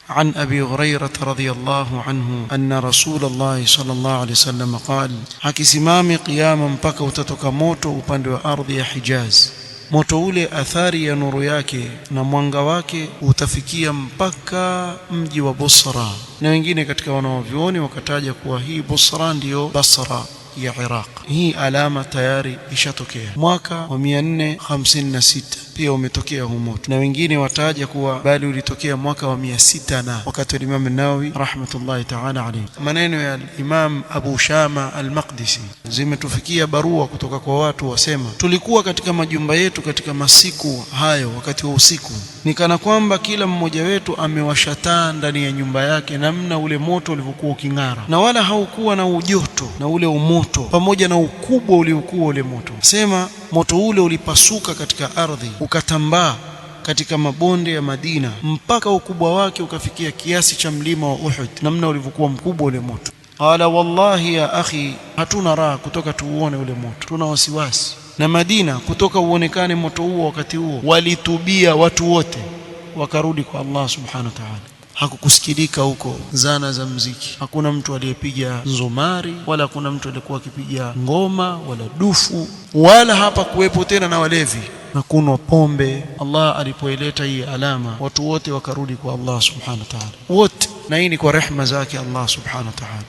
عن أبي هريرة رضي الله عنه أن رسول الله صلى الله عليه وسلم قال hakisimami قياما mpaka utatoka moto upande wa ardhi ya Hijaz. Moto ule athari ya nuru yake na mwanga wake utafikia mpaka mji wa Busra, na wengine katika wanaovyuoni wakataja kuwa hii Busra ndiyo Basra ya Iraq. Hii alama tayari ishatokea mwaka wa 456 pia umetokea huu moto, na wengine wataja kuwa bali ulitokea mwaka wa 600 na wakati wa Imam an-Nawawi rahmatullahi ta'ala alayhi. Maneno ya Imam Abu Shama al-Maqdisi, zimetufikia barua kutoka kwa watu wasema, tulikuwa katika majumba yetu katika masiku hayo wakati wa usiku, nikana kwamba kila mmoja wetu amewasha taa ndani ya nyumba yake, namna ule moto ulivyokuwa uking'ara, na wala haukuwa na ujoto na ule umoto pamoja na ukubwa uliokuwa ule moto. Sema moto ule ulipasuka katika ardhi ukatambaa katika mabonde ya Madina mpaka ukubwa wake ukafikia kiasi cha mlima wa Uhud, namna ulivyokuwa mkubwa ule moto. Qala wallahi ya akhi, hatuna raha kutoka tuuone ule moto, tuna wasiwasi. Na Madina kutoka uonekane moto huo wakati huo, walitubia watu wote wakarudi kwa Allah subhanahu wa ta'ala. Hakukusikilika huko zana za mziki, hakuna mtu aliyepiga nzomari, wala hakuna mtu aliyekuwa akipiga ngoma wala dufu, wala hapa kuwepo tena na walevi na kunywa pombe. Allah alipoileta hii alama, watu wote wakarudi kwa Allah subhanahu wa ta'ala wote, na hii ni kwa rehema zake Allah subhanahu wa ta'ala.